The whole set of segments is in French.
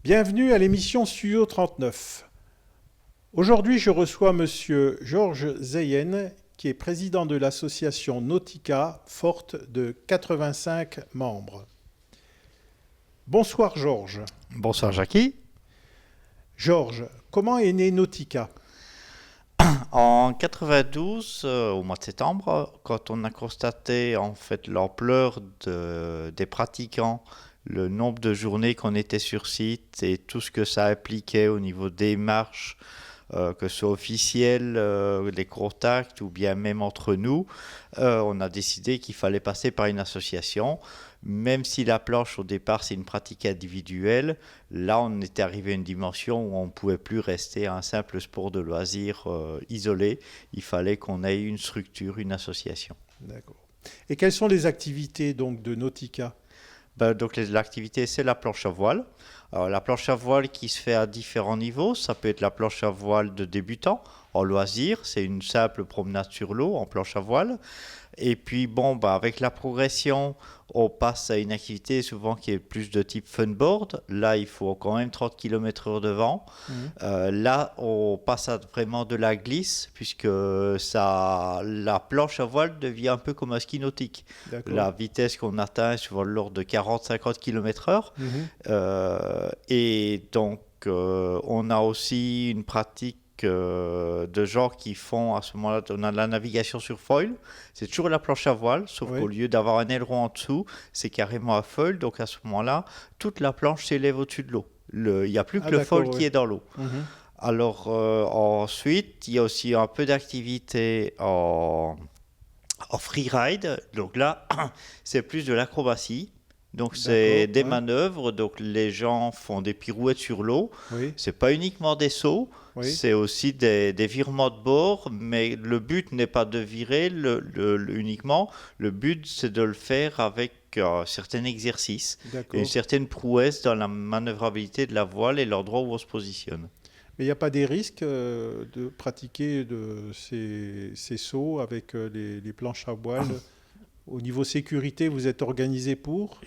Bienvenue à l'émission Studio 39. Aujourd'hui, je reçois Monsieur Georges Zeyen, qui est président de l'association Nautica, forte de 85 membres. Bonsoir Georges. Bonsoir Jackie. Georges, comment est né Nautica ? En 92, au mois de septembre, quand on a constaté en fait l'ampleur des pratiquants, le nombre de journées qu'on était sur site et tout ce que ça impliquait au niveau des marches, que ce soit officiel, les contacts ou bien même entre nous, on a décidé qu'il fallait passer par une association. Même si la planche au départ c'est une pratique individuelle, là on était arrivé à une dimension où on ne pouvait plus rester un simple sport de loisir isolé. Il fallait qu'on ait une structure, une association. D'accord. Et quelles sont les activités donc de Nautica ? Donc l'activité c'est la planche à voile. Alors, la planche à voile qui se fait à différents niveaux, ça peut être la planche à voile de débutant, en loisir, c'est une simple promenade sur l'eau en planche à voile. Et puis avec la progression, on passe à une activité souvent qui est plus de type funboard. Là, il faut quand même 30 km/h de vent. Là, on passe à vraiment de la glisse, puisque la planche à voile devient un peu comme un ski nautique. D'accord. La vitesse qu'on atteint est souvent de l'ordre de 40-50 km/h. Et donc, on a aussi une pratique de gens qui font à ce moment-là, on a de la navigation sur foil, c'est toujours la planche à voile, sauf qu'au lieu d'avoir un aileron en dessous, c'est carrément à foil, donc à ce moment-là, toute la planche s'élève au-dessus de l'eau. Il n'y a plus que le foil qui est dans l'eau. Alors ensuite, il y a aussi un peu d'activité en freeride, donc là, c'est plus de l'acrobatie. Donc c'est des manœuvres, donc les gens font des pirouettes sur l'eau. C'est pas uniquement des sauts, c'est aussi des virements de bord, mais le but n'est pas de virer uniquement. Le but c'est de le faire avec un certain exercice, une certaine prouesse dans la manœuvrabilité de la voile et l'endroit où on se positionne. Mais il n'y a pas des risques de pratiquer ces sauts avec les planches à voile ? Au niveau sécurité, vous êtes organisé pour ?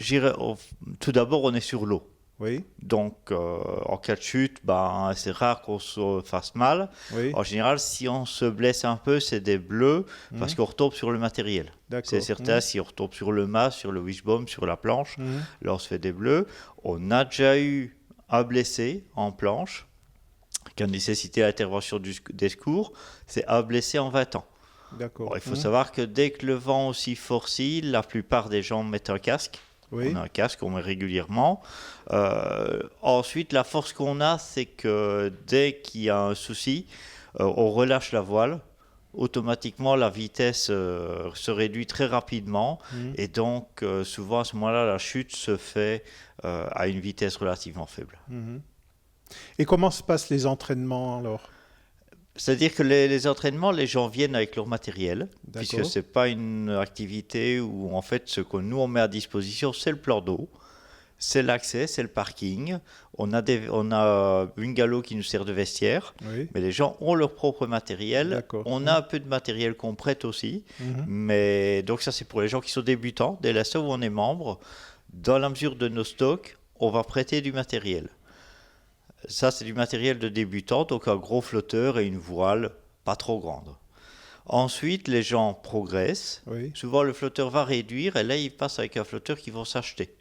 Tout d'abord, on est sur l'eau. Oui. Donc, en cas de chute, c'est rare qu'on se fasse mal. Oui. En général, si on se blesse un peu, c'est des bleus parce qu'on retombe sur le matériel. C'est certain, si on retombe sur le mât, sur le wishbone, sur la planche, là, on se fait des bleus. On a déjà eu un blessé en planche qui a nécessité l'intervention des secours. C'est un blessé en 20 ans. D'accord. Il faut savoir que dès que le vent aussi forcit, la plupart des gens mettent un casque. On a un casque, on met régulièrement. Ensuite, la force qu'on a, c'est que dès qu'il y a un souci, on relâche la voile. Automatiquement, la vitesse se réduit très rapidement. Et donc, souvent, à ce moment-là, la chute se fait à une vitesse relativement faible. Et comment se passent les entraînements alors ? C'est-à-dire que les entraînements, les gens viennent avec leur matériel, puisque ce n'est pas une activité où, en fait, ce que nous, on met à disposition, c'est le plan d'eau, c'est l'accès, c'est le parking. On a une galop qui nous sert de vestiaire, mais les gens ont leur propre matériel. On a un peu de matériel qu'on prête aussi, mais donc ça, c'est pour les gens qui sont débutants. Dès l'instant où on est membre, dans la mesure de nos stocks, on va prêter du matériel. Ça, c'est du matériel de débutant, donc un gros flotteur et une voile pas trop grande. Ensuite, les gens progressent. Souvent, le flotteur va réduire et là, ils passent avec un flotteur qu'ils vont s'acheter.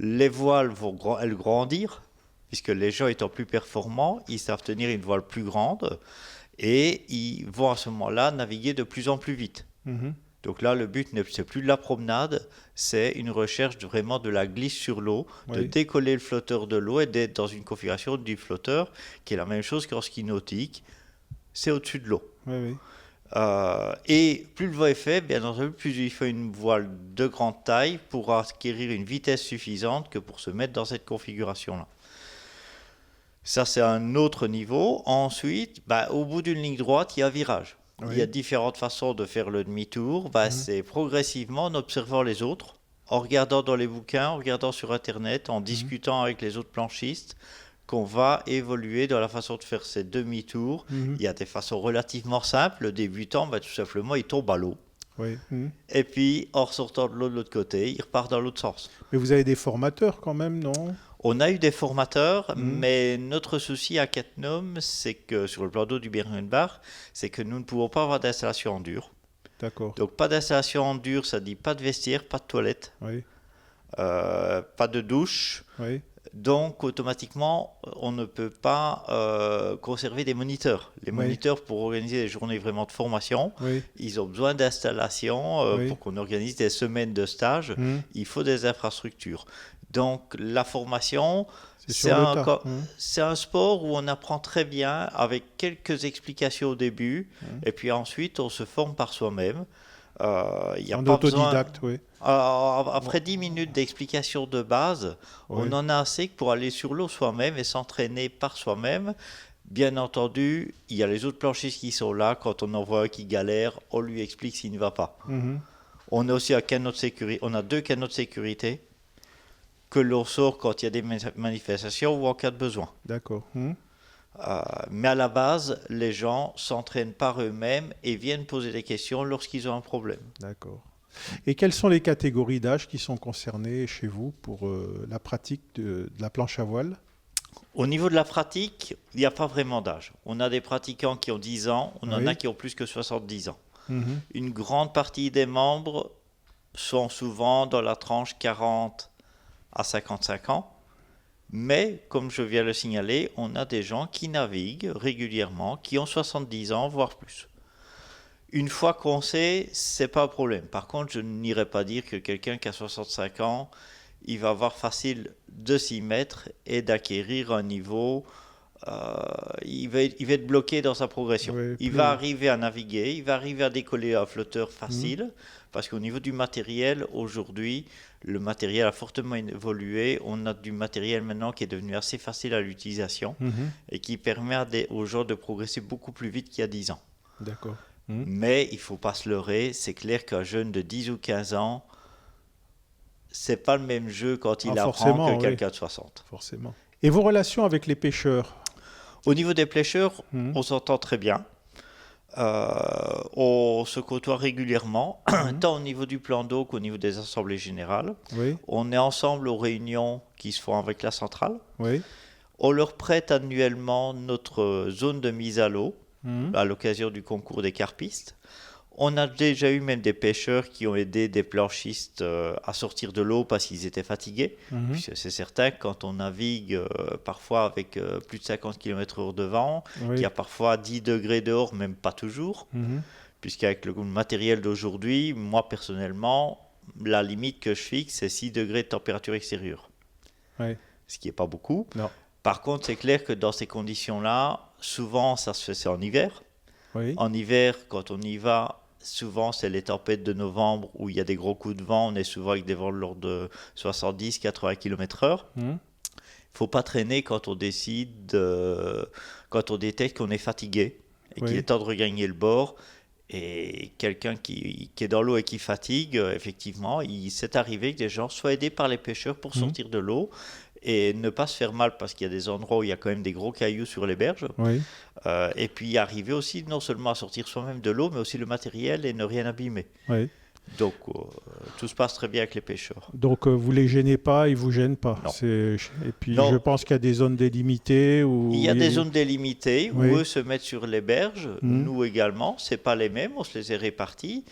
Les voiles vont elles grandir, puisque les gens étant plus performants, ils savent tenir une voile plus grande et ils vont à ce moment-là naviguer de plus en plus vite. Donc là, le but, c'est plus de la promenade, c'est une recherche vraiment de la glisse sur l'eau, de décoller le flotteur de l'eau et d'être dans une configuration du flotteur qui est la même chose qu'en ski nautique, c'est au-dessus de l'eau. Et plus le vent est faible, bien entendu, plus il faut une voile de grande taille pour acquérir une vitesse suffisante que pour se mettre dans cette configuration-là. Ça, c'est un autre niveau. Ensuite, au bout d'une ligne droite, il y a un virage. Il y a différentes façons de faire le demi-tour. C'est progressivement en observant les autres, en regardant dans les bouquins, en regardant sur Internet, en discutant avec les autres planchistes, qu'on va évoluer dans la façon de faire ces demi-tours. Il y a des façons relativement simples. Le débutant, tout simplement, il tombe à l'eau. Et puis, en ressortant de l'eau de l'autre côté, il repart dans l'autre sens. Mais vous avez des formateurs quand même, non ? On a eu des formateurs, mais notre souci à Cattenom, c'est que sur le plan d'eau du Berruenbach, c'est que nous ne pouvons pas avoir d'installation en dur. D'accord. Donc pas d'installation en dur, ça dit pas de vestiaire, pas de toilette, pas de douche. Oui. Donc automatiquement, on ne peut pas conserver des moniteurs. Les moniteurs, pour organiser des journées vraiment de formation, ils ont besoin d'installation pour qu'on organise des semaines de stage. Il faut des infrastructures. Donc la formation, c'est un sport où on apprend très bien avec quelques explications au début et puis ensuite on se forme par soi-même. En autodidacte, oui. Après 10 minutes d'explication de base, on en a assez pour aller sur l'eau soi-même et s'entraîner par soi-même. Bien entendu, il y a les autres planchistes qui sont là. Quand on en voit un qui galère, on lui explique s'il ne va pas. On a aussi un canot de sécurité. On a 2 canots de sécurité que l'on sort quand il y a des manifestations ou en cas de besoin. D'accord. Mais à la base, les gens s'entraînent par eux-mêmes et viennent poser des questions lorsqu'ils ont un problème. D'accord. Et quelles sont les catégories d'âge qui sont concernées chez vous pour la pratique de la planche à voile ? Au niveau de la pratique, il n'y a pas vraiment d'âge. On a des pratiquants qui ont 10 ans, on en a qui ont plus que 70 ans. Une grande partie des membres sont souvent dans la tranche 40 à 55 ans. Mais, comme je viens de le signaler, on a des gens qui naviguent régulièrement, qui ont 70 ans, voire plus. Une fois qu'on sait, c'est pas un problème. Par contre, je n'irai pas dire que quelqu'un qui a 65 ans, il va avoir facile de s'y mettre et d'acquérir un niveau. Il va être bloqué dans sa progression. Il va arriver à naviguer, il va arriver à décoller un flotteur facile, parce qu'au niveau du matériel, aujourd'hui, le matériel a fortement évolué. On a du matériel maintenant qui est devenu assez facile à l'utilisation et qui permet aux gens de progresser beaucoup plus vite qu'il y a 10 ans. D'accord. Mais il ne faut pas se leurrer, c'est clair qu'un jeune de 10 ou 15 ans, c'est pas le même jeu quand il apprend que quelqu'un de 60. Forcément. Et vos relations avec les pêcheurs ? Au niveau des pêcheurs, on s'entend très bien. On se côtoie régulièrement, tant au niveau du plan d'eau qu'au niveau des assemblées générales. On est ensemble aux réunions qui se font avec la centrale. On leur prête annuellement notre zone de mise à l'eau à l'occasion du concours des carpistes. On a déjà eu même des pêcheurs qui ont aidé des planchistes à sortir de l'eau parce qu'ils étaient fatigués. Puisque c'est certain, quand on navigue parfois avec plus de 50 km/h de vent, il y a parfois 10 degrés dehors, même pas toujours. Puisqu'avec le matériel d'aujourd'hui, moi personnellement, la limite que je fixe, c'est 6 degrés de température extérieure. Ce qui n'est pas beaucoup. Non. Par contre, c'est clair que dans ces conditions-là, souvent, ça se fait c'est en hiver. En hiver, quand on y va, souvent, c'est les tempêtes de novembre où il y a des gros coups de vent. On est souvent avec des vents de l'ordre de 70-80 km/h. Il ne faut pas traîner quand on quand on détecte qu'on est fatigué et qu'il est temps de regagner le bord. Et quelqu'un qui est dans l'eau et qui fatigue, effectivement, il s'est arrivé que des gens soient aidés par les pêcheurs pour sortir de l'eau et ne pas se faire mal parce qu'il y a des endroits où il y a quand même des gros cailloux sur les berges. Et puis arriver aussi non seulement à sortir soi-même de l'eau, mais aussi le matériel et ne rien abîmer. Donc tout se passe très bien avec les pêcheurs. Donc vous ne les gênez pas, ils ne vous gênent pas. Et puis je pense qu'il y a des zones délimitées. Il y a des zones délimitées où eux se mettent sur les berges, nous également, ce n'est pas les mêmes, on se les est répartis.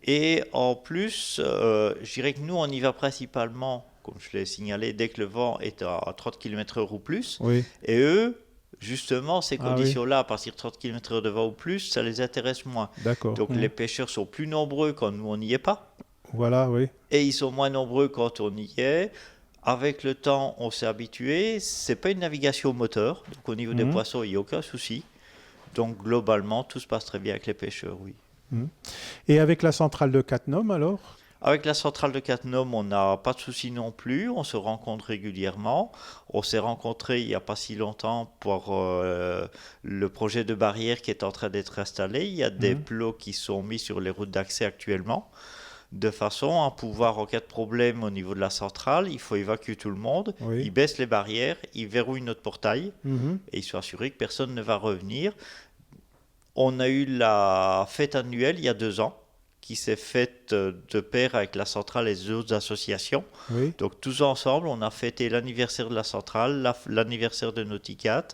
Et en plus, je dirais que nous on y va principalement, comme je l'ai signalé, dès que le vent est à 30 km/h ou plus. Et eux, justement, ces conditions-là, à partir de 30 km/h de vent ou plus, ça les intéresse moins. Donc les pêcheurs sont plus nombreux quand nous on n'y est pas. Et ils sont moins nombreux quand on y est. Avec le temps, on s'est habitué. C'est pas une navigation au moteur. Donc au niveau des poissons, il n'y a aucun souci. Donc globalement, tout se passe très bien avec les pêcheurs, oui. Et avec la centrale de Cattenom, alors ? Avec la centrale de Cattenom, on n'a pas de souci non plus. On se rencontre régulièrement. On s'est rencontrés il n'y a pas si longtemps pour le projet de barrière qui est en train d'être installé. Il y a des plots qui sont mis sur les routes d'accès actuellement, de façon à pouvoir, en cas de problème au niveau de la centrale, il faut évacuer tout le monde. Ils baissent les barrières, ils verrouillent notre portail et ils sont assurés que personne ne va revenir. On a eu la fête annuelle il y a 2 ans, qui s'est faite de pair avec la centrale et les autres associations. Oui. Donc tous ensemble, on a fêté l'anniversaire de la centrale, l'anniversaire de Nauticat.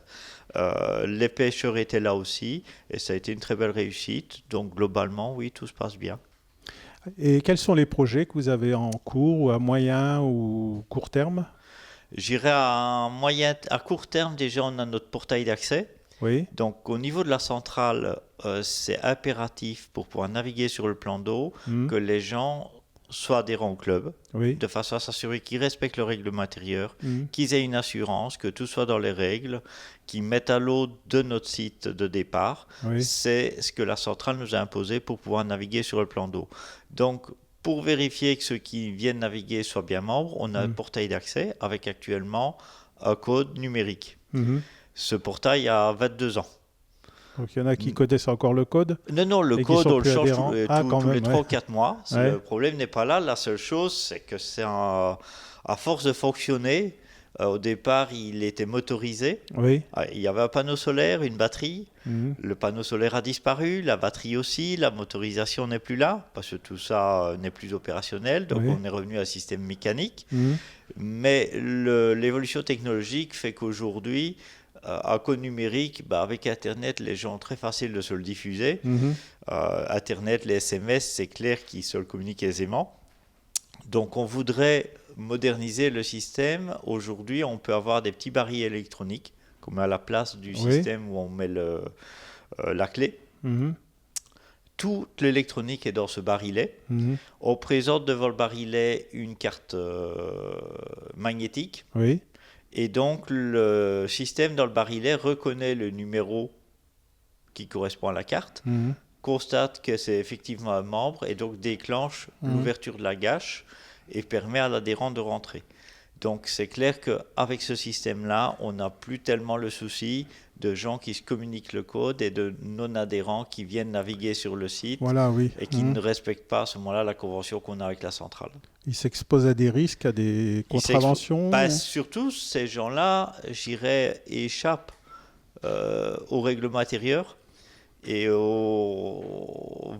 Les pêcheurs étaient là aussi et ça a été une très belle réussite. Donc globalement, oui, tout se passe bien. Et quels sont les projets que vous avez en cours, ou à moyen ou court terme? J'irai à court terme, déjà on a notre portail d'accès. Oui. Donc au niveau de la centrale, c'est impératif pour pouvoir naviguer sur le plan d'eau que les gens soient adhérents au club, de façon à s'assurer qu'ils respectent le règlement intérieur, qu'ils aient une assurance, que tout soit dans les règles, qu'ils mettent à l'eau de notre site de départ. C'est ce que la centrale nous a imposé pour pouvoir naviguer sur le plan d'eau. Donc pour vérifier que ceux qui viennent naviguer soient bien membres, on a un portail d'accès avec actuellement un code numérique. Ce portail a 22 ans. Donc il y en a qui connaissent encore le code? Non, le code, on le change tous les 3 ou 4 mois. Ouais. Le problème n'est pas là. La seule chose, c'est que c'est à force de fonctionner. Au départ, il était motorisé. Oui. Il y avait un panneau solaire, une batterie. Le panneau solaire a disparu, la batterie aussi, la motorisation n'est plus là, parce que tout ça n'est plus opérationnel. Donc on est revenu à un système mécanique. Mais l'évolution technologique fait qu'aujourd'hui, un code numérique, avec Internet, les gens ont très facile de se le diffuser. Internet, les SMS, c'est clair qu'ils se le communiquent aisément. Donc on voudrait moderniser le système. Aujourd'hui, on peut avoir des petits barils électroniques qu'on met à la place du système où on met la clé. Toute l'électronique est dans ce barillet. On présente devant le barillet une carte magnétique. Oui. Et donc, le système dans le barillet reconnaît le numéro qui correspond à la carte, constate que c'est effectivement un membre et donc déclenche l'ouverture de la gâche et permet à l'adhérent de rentrer. Donc, c'est clair qu'avec ce système-là, on n'a plus tellement le souci de gens qui se communiquent le code et de non-adhérents qui viennent naviguer sur le site et qui ne respectent pas à ce moment-là la convention qu'on a avec la centrale. Ils s'exposent à des risques, à des contraventions? Surtout, ces gens-là, échappent au règlement intérieur et vont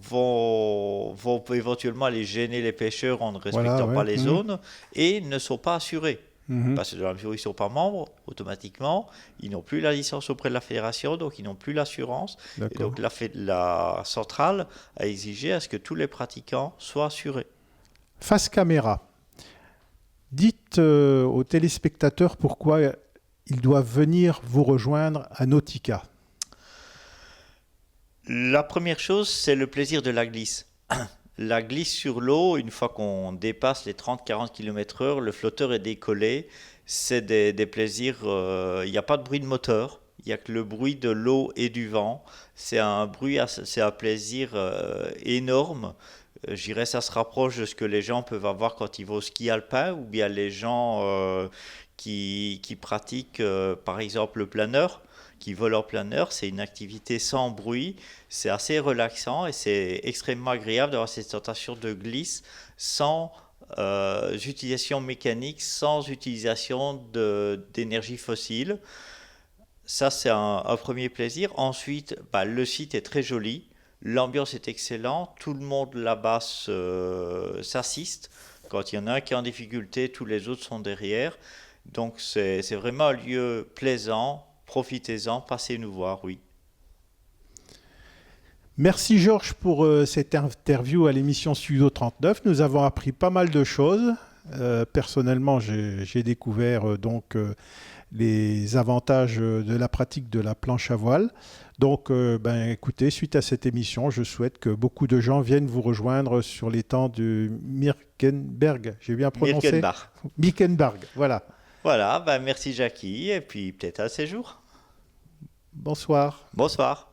éventuellement aller gêner les pêcheurs en ne respectant pas les zones et ne sont pas assurés. Parce que dans la mesure où ils ne sont pas membres, automatiquement, ils n'ont plus la licence auprès de la fédération, donc ils n'ont plus l'assurance. Et donc la centrale a exigé à ce que tous les pratiquants soient assurés. Face caméra, dites aux téléspectateurs pourquoi ils doivent venir vous rejoindre à Nauticat. La première chose, c'est le plaisir de la glisse. La glisse sur l'eau, une fois qu'on dépasse les 30-40 km/h, le flotteur est décollé. C'est des plaisirs. Il n'y a pas de bruit de moteur. Il n'y a que le bruit de l'eau et du vent. C'est un plaisir énorme. Je dirais ça se rapproche de ce que les gens peuvent avoir quand ils vont au ski alpin ou bien les gens qui pratiquent par exemple le planeur, qui volent en planeur. C'est une activité sans bruit, c'est assez relaxant et c'est extrêmement agréable d'avoir cette sensation de glisse sans utilisation mécanique, sans utilisation d'énergie fossile. Ça, c'est un premier plaisir. Ensuite, le site est très joli. L'ambiance est excellente, tout le monde là-bas s'assiste. Quand il y en a un qui est en difficulté, tous les autres sont derrière. Donc c'est vraiment un lieu plaisant, profitez-en, passez nous voir, oui. Merci Georges pour cette interview à l'émission Studio 39. Nous avons appris pas mal de choses. Personnellement, j'ai découvert les avantages de la pratique de la planche à voile. Donc, écoutez, suite à cette émission, je souhaite que beaucoup de gens viennent vous rejoindre sur l'étang de Mirkenberg. J'ai bien prononcé ? Mirkenberg, voilà. Voilà, merci Jackie, et puis peut-être à ces jours. Bonsoir. Bonsoir.